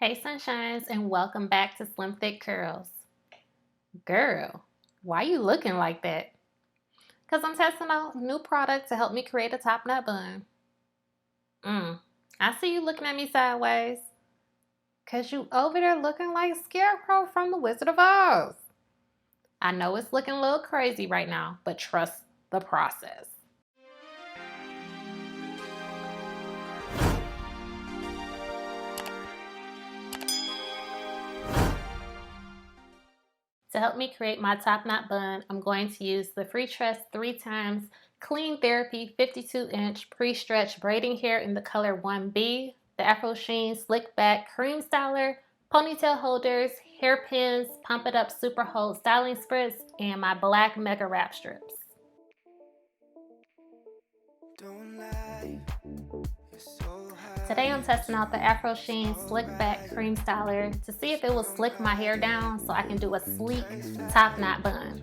Hey sunshines, and welcome back to Slimthick Curls. Girl, why you looking like that? Cause I'm testing out new product to help me create a top knot bun. I see you looking at me sideways. Cause you over there looking like Scarecrow from the Wizard of Oz. I know it's looking a little crazy right now, but trust the process. To help me create my top knot bun, I'm going to use the Freetress 3x Clean Therapy 52-inch pre-stretch braiding hair in the color 1B, the Afro Sheen Slick Back Cream Styler, ponytail holders, hairpins, Pump It Up Super Hold styling spritz, and my black Mega wrap strips. Today I'm testing out the Afro Sheen Slick Back Cream Styler to see if it will slick my hair down so I can do a sleek top knot bun.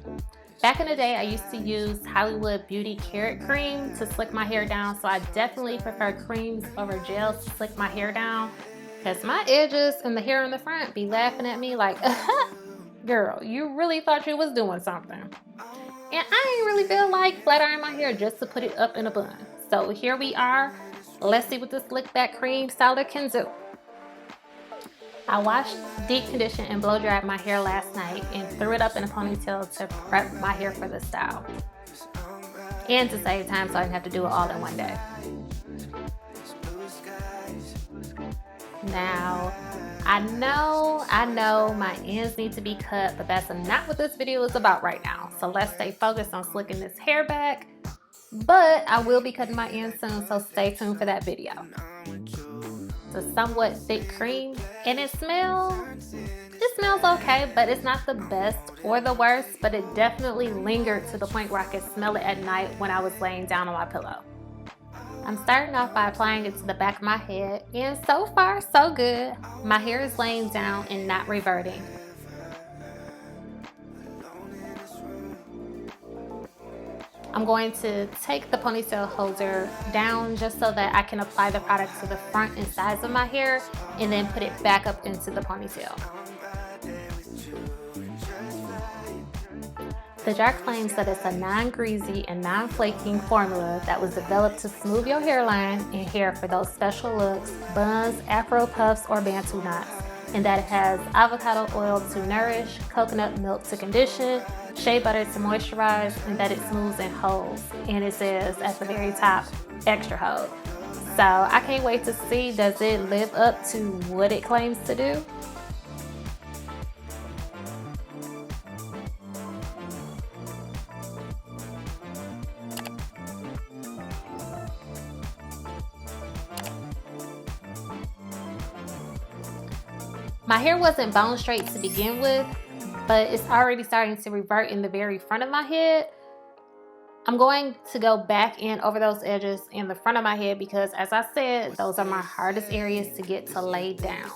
Back in the day, I used to use Hollywood Beauty Carrot Cream to slick my hair down, so I definitely prefer creams over gels to slick my hair down because my edges and the hair in the front be laughing at me like, girl, you really thought you was doing something. And I ain't really feel like flat ironing my hair just to put it up in a bun. So here we are. Let's see what the Slick Back Cream Styler can do. I washed, deep conditioned, and blow dried my hair last night and threw it up in a ponytail to prep my hair for the style. And to save time so I didn't have to do it all in one day. Now, I know my ends need to be cut, but that's not what this video is about right now. So let's stay focused on slicking this hair back. But I will be cutting my ends soon, so stay tuned for that video. It's a somewhat thick cream, and it smells okay, but it's not the best or the worst, but it definitely lingered to the point where I could smell it at night when I was laying down on my pillow. I'm starting off by applying it to the back of my head, and so far, so good. My hair is laying down and not reverting. I'm going to take the ponytail holder down just so that I can apply the product to the front and sides of my hair and then put it back up into the ponytail. The jar claims that it's a non-greasy and non-flaking formula that was developed to smooth your hairline and hair for those special looks, buns, afro puffs, or bantu knots, and that it has avocado oil to nourish, coconut milk to condition, shea butter to moisturize, and that it smooths and holds. And it says at the very top, extra hold. So I can't wait to see, does it live up to what it claims to do? My hair wasn't bone straight to begin with, but it's already starting to revert in the very front of my head. I'm going to go back in over those edges in the front of my head because, as I said, those are my hardest areas to get to lay down.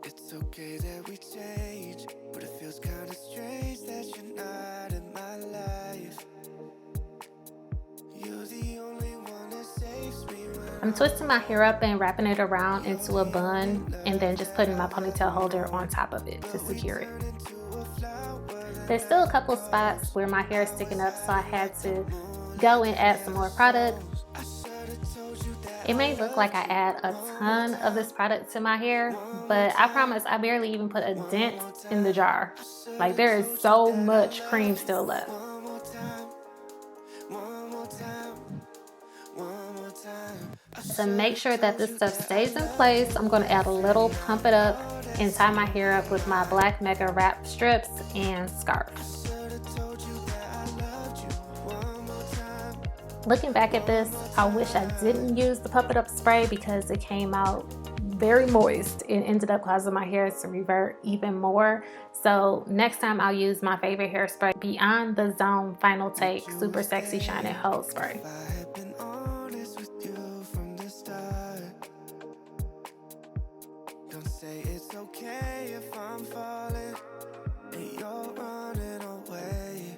It's okay that we change, but it feels kind of strange that you're not in my life. You're the only one that saves me. I'm twisting my hair up and wrapping it around into a bun and then just putting my ponytail holder on top of it to secure it. There's still a couple spots where my hair is sticking up, so I had to go and add some more product. It may look like I add a ton of this product to my hair, but I promise I barely even put a dent in the jar. Like, there is so much cream still left. To make sure that this stuff stays in place, I'm going to add a little Pump It Up and tie my hair up with my black Mega wrap strips and scarf. Looking back at this, I wish I didn't use the Pump It Up spray because it came out very moist. It ended up causing my hair to revert even more. So next time I'll use my favorite hairspray, Beyond the Zone Final Take Super Sexy Shine and Hold Spray. It's okay if I'm falling and you're running away.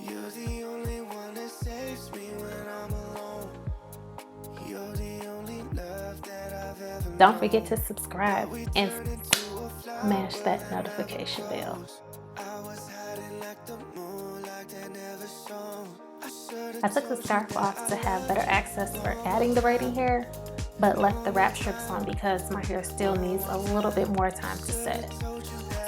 You're the only one that saves me when I'm alone. Don't forget to subscribe and smash that notification bell. I took the scarf off to have better access for adding the braiding hair, but left the wrap strips on because my hair still needs a little bit more time to set.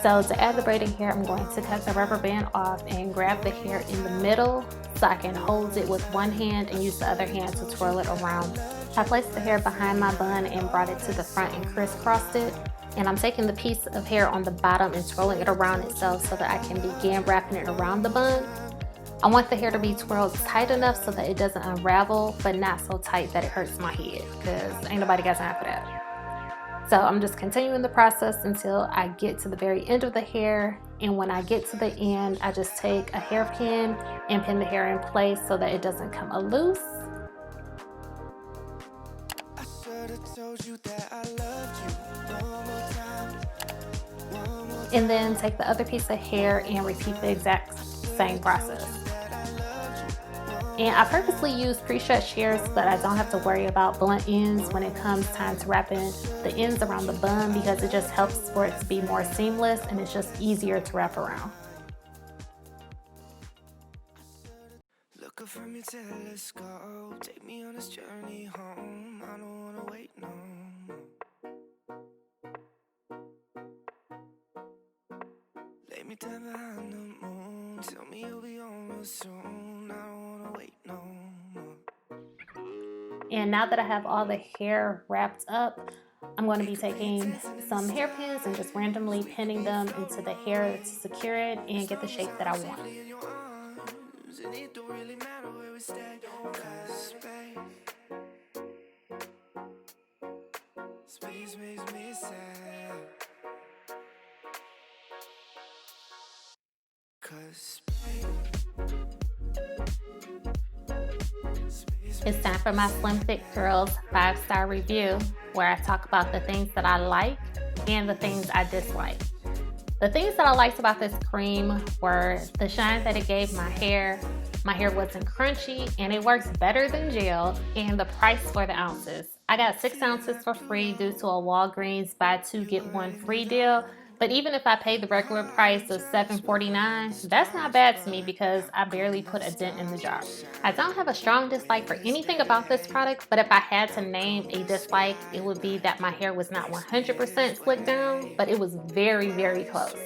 So to add the braiding hair, I'm going to cut the rubber band off and grab the hair in the middle so I can hold it with one hand and use the other hand to twirl it around. I placed the hair behind my bun and brought it to the front and crisscrossed it. And I'm taking the piece of hair on the bottom and twirling it around itself so that I can begin wrapping it around the bun. I want the hair to be twirled tight enough so that it doesn't unravel, but not so tight that it hurts my head, because ain't nobody got time for that. So I'm just continuing the process until I get to the very end of the hair, and when I get to the end, I just take a hairpin and pin the hair in place so that it doesn't come loose. And then take the other piece of hair and repeat the exact same process. And I purposely use pre-stretched shears so that I don't have to worry about blunt ends when it comes time to wrapping the ends around the bun, because it just helps for it to be more seamless and it's just easier to wrap around. Looking from your telescope, take me on this journey home. I don't wanna wait no more. Lay me down behind the moon, tell me you'll be on real soon. I don't wanna wait no more. And now that I have all the hair wrapped up, I'm going to be taking some hairpins and just randomly pinning them into the hair to secure it and get the shape that I want. It's time for my Slimthick Curls 5-star review, where I talk about the things that I like and the things I dislike. The things that I liked about this cream were the shine that it gave my hair. My hair wasn't crunchy and it works better than gel, and the price for the ounces. I got 6 ounces for free due to a Walgreens buy 2 get 1 free deal. But even if I paid the regular price of $7.49, that's not bad to me because I barely put a dent in the jar. I don't have a strong dislike for anything about this product, but if I had to name a dislike, it would be that my hair was not 100% slicked down, but it was very, very close.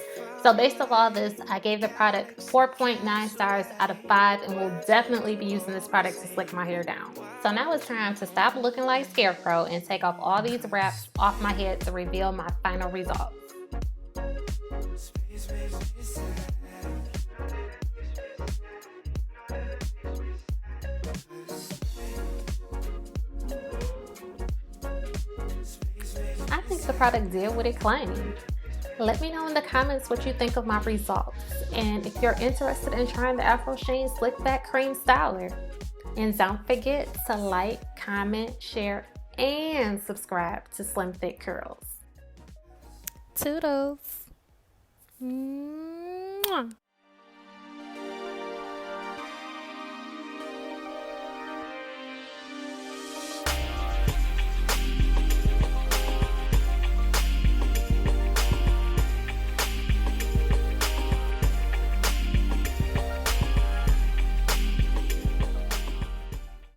So based on all this, I gave the product 4.9 stars out of 5 and will definitely be using this product to slick my hair down. So now it's time to stop looking like Scarecrow and take off all these wraps off my head to reveal my final results. I think the product did what it claimed. Let me know in the comments what you think of my results, and if you're interested in trying the Afro Sheen Slick Back Cream Styler. And don't forget to like, comment, share, and subscribe to Slimthick Curls. Toodles. Mwah.